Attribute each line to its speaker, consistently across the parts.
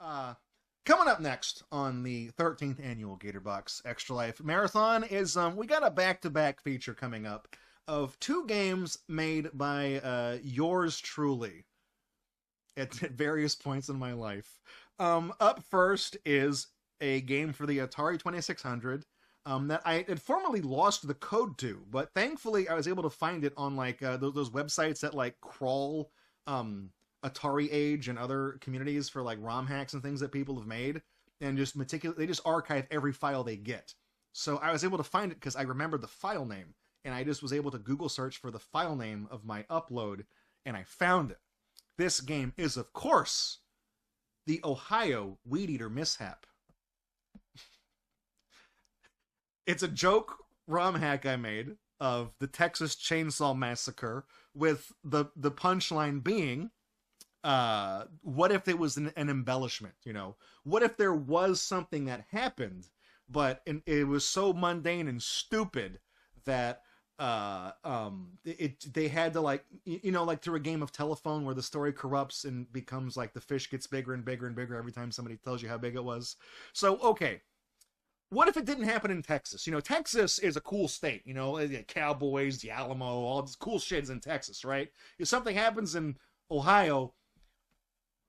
Speaker 1: Uh, Coming up next on the 13th annual Gatorbox Extra Life Marathon is we got a back-to-back feature coming up of two games made by yours truly at various points in my life. Up first is a game for the Atari 2600 that I had formerly lost the code to, but thankfully I was able to find it on like those websites that like crawl Atari Age and other communities for like ROM hacks and things that people have made, and just they just archive every file they get. So I was able to find it because I remembered the file name, and I just was able to Google search for the file name of my upload, and I found it. This game is, of course, the Ohio Weedeater Mishap. It's a joke ROM hack I made of the Texas Chainsaw Massacre, with the punchline being, what if it was an embellishment, you know? What if there was something that happened, but it was so mundane and stupid that they had to, like, you know, like through a game of telephone where the story corrupts and becomes like the fish gets bigger and bigger and bigger every time somebody tells you how big it was. So, okay. What if it didn't happen in Texas? You know, Texas is a cool state, you know, Cowboys, the Alamo, all this cool shit is in Texas, right? If something happens in Ohio,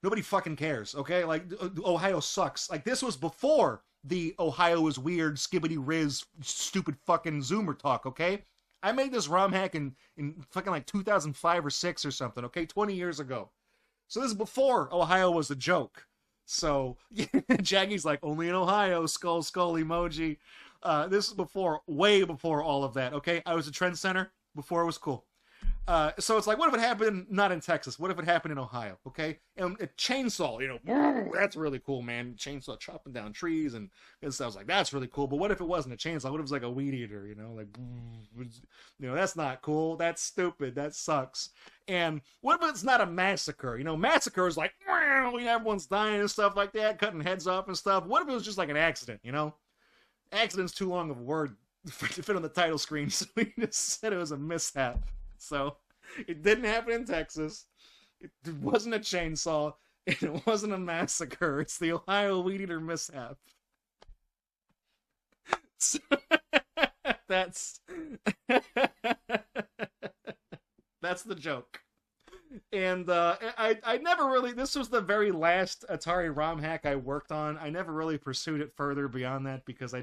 Speaker 1: nobody fucking cares, okay? Like, Ohio sucks. Like, this was before the Ohio is weird, skibbity riz, stupid fucking Zoomer talk, okay? I made this ROM hack in fucking like 2005 or 6 or something, okay? 20 years ago. So this is before Ohio was a joke. So, yeah, Jaggy's like, only in Ohio, skull, skull emoji. This is before, way before all of that, okay? I was a trend center before it was cool. So it's like, what if it happened not in Texas? What if it happened in Ohio, okay? And a chainsaw, you know, that's really cool, man. Chainsaw chopping down trees, and I was like, that's really cool. But what if it wasn't a chainsaw? What if it was like a weed eater, you know? Like, you know, that's not cool. That's stupid. That sucks. And what if it's not a massacre? You know, massacre is like, everyone's dying and stuff like that, cutting heads off and stuff. What if it was just like an accident, you know? Accident's too long of a word to fit on the title screen, so we just said it was a mishap. So, it didn't happen in Texas. It wasn't a chainsaw. It wasn't a massacre. It's the Ohio Weedeater Mishap. So, that's the joke. And I never really, this was the very last Atari ROM hack I worked on. I never really pursued it further beyond that because I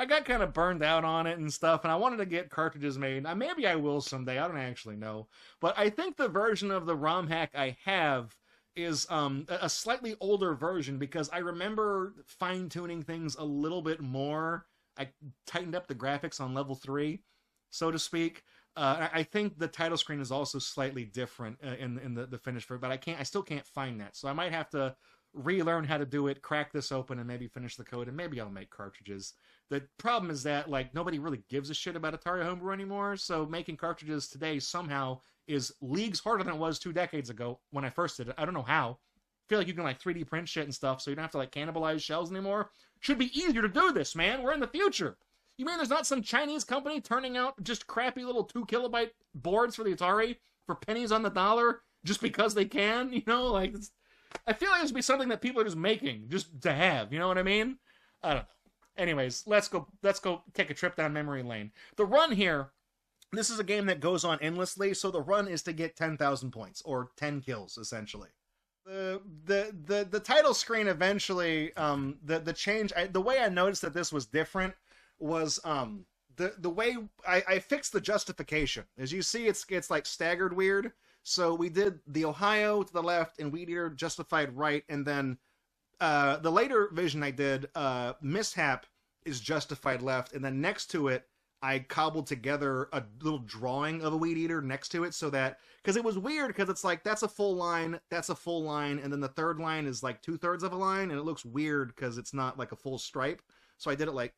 Speaker 1: got kind of burned out on it and stuff, and I wanted to get cartridges made. Maybe I will someday, I don't actually know. But I think the version of the ROM hack I have is a slightly older version because I remember fine-tuning things a little bit more. I tightened up the graphics on level 3, so to speak. I think the title screen is also slightly different in the finished version, but I still can't find that. So I might have to relearn how to do it, crack this open, and maybe finish the code, and maybe I'll make cartridges. The problem is that, like, nobody really gives a shit about Atari Homebrew anymore, so making cartridges today somehow is leagues harder than it was 2 decades ago when I first did it. I don't know how. I feel like you can, like, 3D print shit and stuff, so you don't have to, like, cannibalize shells anymore. Should be easier to do this, man. We're in the future. You mean there's not some Chinese company turning out just crappy little 2 kilobyte boards for the Atari for pennies on the dollar just because they can? You know, like, I feel like this would be something that people are just making just to have. You know what I mean? I don't know. Anyways, let's go take a trip down memory lane. The run here, this is a game that goes on endlessly, so the run is to get 10,000 points or 10 kills essentially. The title screen eventually, the change, the way I noticed that this was different was the way I fixed the justification. As you see, it's like staggered weird. So we did the Ohio to the left and Weedeater justified right, and then the later vision I did, Mishap is justified left, and then next to it I cobbled together a little drawing of a Weedeater next to it, so that, because it was weird, because it's like that's a full line, and then the third line is like 2/3 of a line, and it looks weird because it's not like a full stripe. So I did it like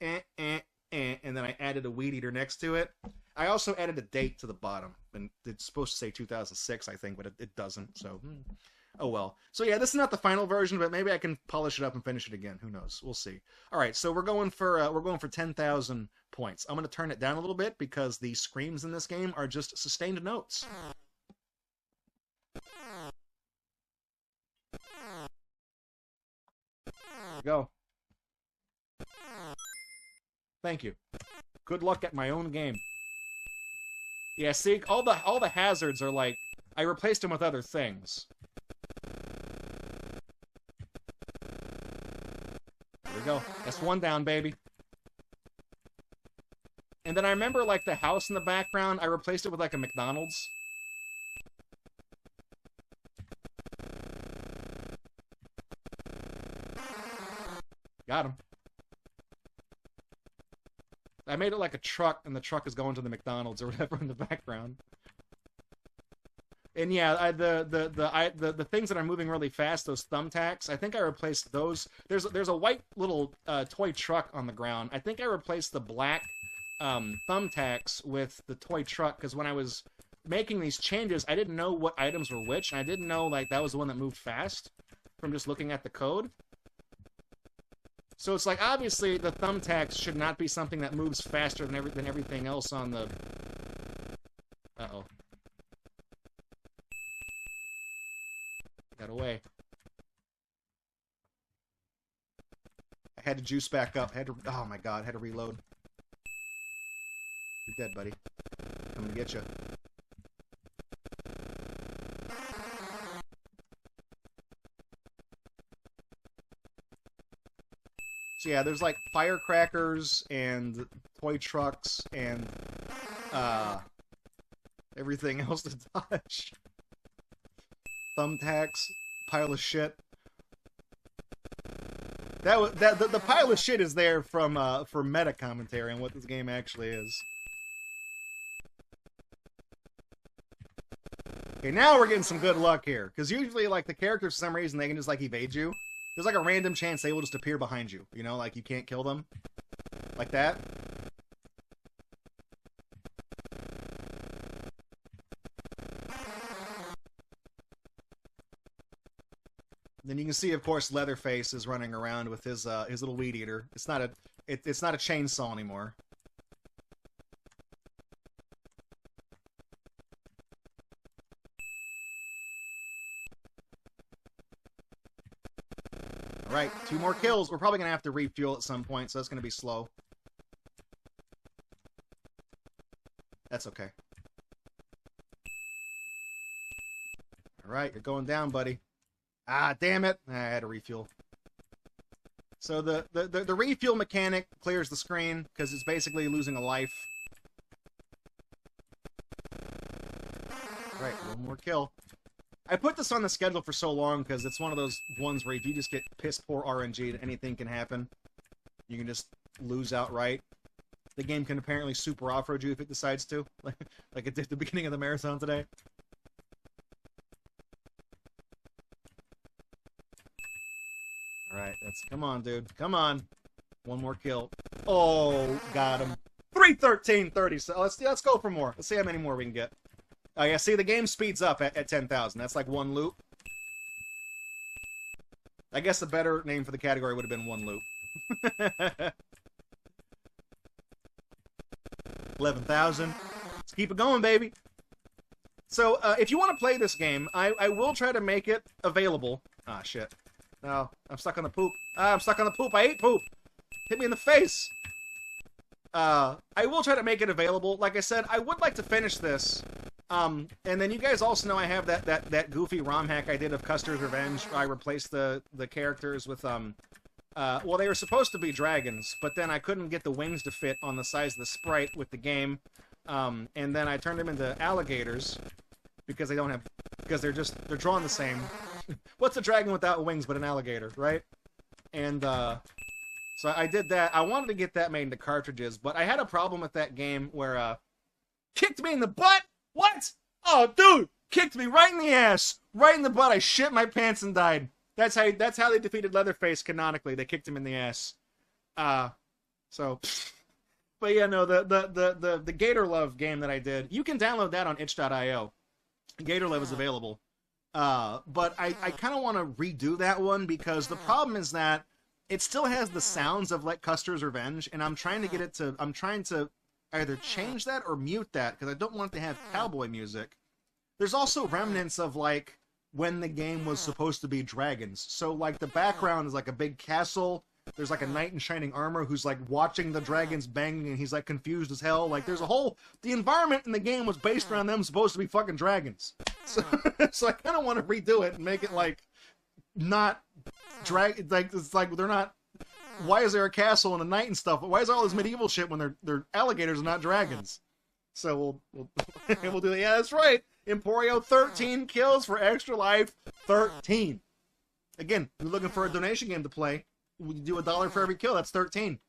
Speaker 1: and then I added a Weedeater next to it. I also added a date to the bottom, and it's supposed to say 2006, I think, but it doesn't, so oh well. So yeah, this is not the final version, but maybe I can polish it up and finish it again. Who knows? We'll see. All right, so we're going for 10,000 points. I'm going to turn it down a little bit because the screams in this game are just sustained notes. Go. Thank you. Good luck at my own game. Yeah, see, all the hazards are like, I replaced them with other things. There we go. That's one down, baby. And then I remember, like, the house in the background, I replaced it with, like, a McDonald's. Got him. I made it like a truck, and the truck is going to the McDonald's or whatever in the background. And yeah, the things that are moving really fast, those thumbtacks, I think I replaced those. There's a white little toy truck on the ground. I think I replaced the black thumbtacks with the toy truck, because when I was making these changes, I didn't know what items were which, and I didn't know, like, that was the one that moved fast from just looking at the code. So it's like, obviously, the thumbtacks should not be something that moves faster than everything else on the... Uh-oh. Got away. I had to juice back up. Oh my god, had to reload. You're dead, buddy. Coming to get you. So yeah, there's like firecrackers and toy trucks and everything else to dodge. Thumbtacks, pile of shit. The pile of shit is there from for meta commentary on what this game actually is. Okay, now we're getting some good luck here, because usually, like, the characters, for some reason, they can just, like, evade you. There's, like, a random chance they will just appear behind you, you know, like, you can't kill them. Like that. Then you can see, of course, Leatherface is running around with his little weed eater. It's not a chainsaw anymore. Alright, 2 more kills. We're probably going to have to refuel at some point, so that's going to be slow. That's okay. Alright, you're going down, buddy. Ah, damn it. I had to refuel. So the refuel mechanic clears the screen, because it's basically losing a life. Alright, 1 more kill. I put this on the schedule for so long because it's one of those ones where if you just get piss poor RNG, anything can happen. You can just lose outright. The game can apparently super off-road you if it decides to, like it did at the beginning of the marathon today. Alright, come on, dude. Come on. 1 more kill. Oh, got him. 313.30. So let's go for more. Let's see how many more we can get. Oh yeah, see, the game speeds up at 10,000. That's like 1 loop. I guess the better name for the category would have been 1 loop. 11,000. Let's keep it going, baby. So, if you want to play this game, I will try to make it available. Ah, shit. No, I'm stuck on the poop. Ah, I'm stuck on the poop. I ate poop. Hit me in the face. I will try to make it available. Like I said, I would like to finish this. And then you guys also know I have that goofy ROM hack I did of Custer's Revenge. I replaced the characters with, well, they were supposed to be dragons, but then I couldn't get the wings to fit on the size of the sprite with the game. And then I turned them into alligators, because they don't have, because they're drawn the same. What's a dragon without wings but an alligator, right? And, so I did that. I wanted to get that made into cartridges, but I had a problem with that game where, kicked me in the butt? What? Oh, dude! Kicked me right in the ass! Right in the butt. I shit my pants and died. That's how they defeated Leatherface canonically. They kicked him in the ass. So... But yeah, no, the Gator Love game that I did, you can download that on itch.io. Gator Love is available. But I kind of want to redo that one, because the problem is that it still has the sounds of, like, Custer's Revenge, and I'm trying to get it to... I'm trying to either change that or mute that, because I don't want it to have cowboy music. There's also remnants of, like, when the game was supposed to be dragons. So, like, the background is like a big castle. There's like a knight in shining armor who's like watching the dragons banging, and he's like confused as hell. Like, there's a whole, the environment in the game was based around them supposed to be fucking dragons. So, so I kind of want to redo it and make it like not like it's like they're not. Why is there a castle and a knight and stuff? Why is there all this medieval shit when they're alligators and not dragons? So we'll do that. Yeah, that's right. Emporio, 13 kills for Extra Life 13. Again, you're looking for a donation game to play. We do $1 for every kill. That's 13.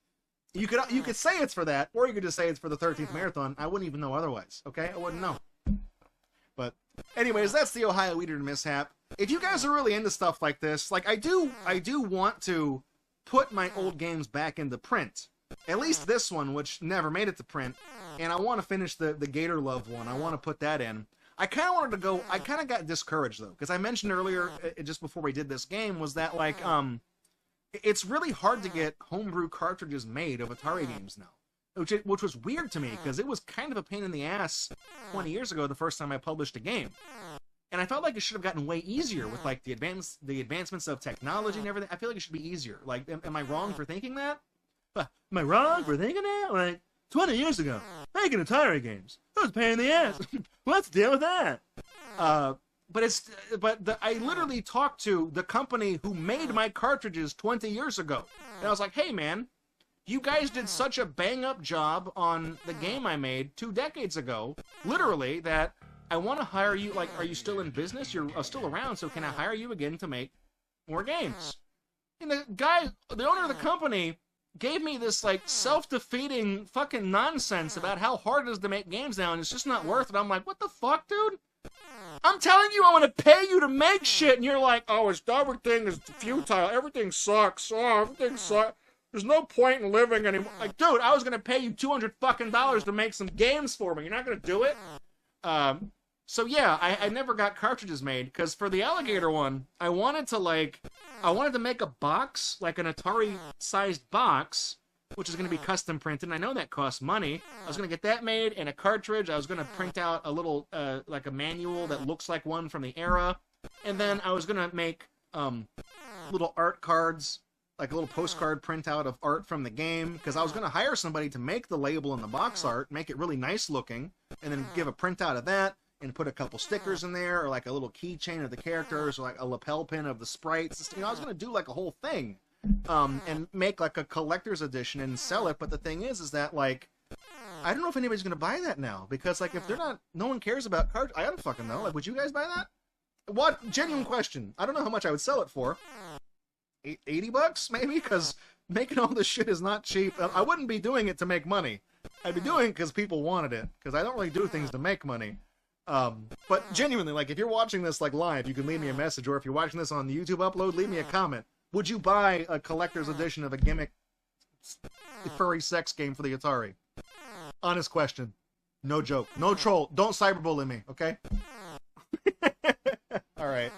Speaker 1: You could say it's for that, or you could just say it's for the 13th marathon. I wouldn't even know otherwise. Okay, I wouldn't know. But anyways, that's the Ohio Weedeater Mishap. If you guys are really into stuff like this, like I do want to put my old games back into print. At least this one, which never made it to print. And I want to finish the Gator Love one. I want to put that in. I kind of wanted to go. I kind of got discouraged though, because I mentioned earlier, just before we did this game, was that like it's really hard to get homebrew cartridges made of Atari games now, which was weird to me because it was kind of a pain in the ass 20 years ago, the first time I published a game, and I felt like it should have gotten way easier with like the advancements of technology and everything. I feel like it should be easier. Like, am I wrong for thinking that? Am I wrong for thinking that? Like 20 years ago, making Atari games, it was a pain in the ass. Let's deal with that. I literally talked to the company who made my cartridges 20 years ago. And I was like, hey man, you guys did such a bang up job on the game I made 2 decades ago, literally, that I want to hire you. Like, are you still in business? You're still around, so can I hire you again to make more games? And the owner of the company gave me this like self-defeating fucking nonsense about how hard it is to make games now, and it's just not worth it. I'm like, what the fuck, dude? I'm telling you, I want to pay you to make shit, and you're like, oh, everything is futile, everything sucks, everything sucks, there's no point in living anymore. Like, dude, I was gonna pay you $200 fucking to make some games for me. You're not gonna do it? So yeah, I never got cartridges made, because for the alligator one, I wanted to make a box, like an Atari-sized box, which is going to be custom printed, and I know that costs money. I was going to get that made, and a cartridge. I was going to print out a little, like a manual that looks like one from the era, and then I was going to make little art cards, like a little postcard printout of art from the game, because I was going to hire somebody to make the label and the box art, make it really nice looking, and then give a printout of that, and put a couple stickers in there, or like a little keychain of the characters, or like a lapel pin of the sprites. You know, I was going to do like a whole thing. And make like a collector's edition and sell it, but the thing is that like I don't know if anybody's gonna buy that now, because like if they're not, no one cares about cards. I don't fucking know. Like, would you guys buy that? What? Genuine question. I don't know how much I would sell it for. $80 maybe, because making all this shit is not cheap. I wouldn't be doing it to make money. I'd be doing it because people wanted it, because I don't really do things to make money. But genuinely, like, if you're watching this like live, you can leave me a message, or if you're watching this on the YouTube upload, leave me a comment. Would you buy a collector's edition of a gimmick furry sex game for the Atari? Honest question. No joke. No troll. Don't cyberbully me, okay? All right.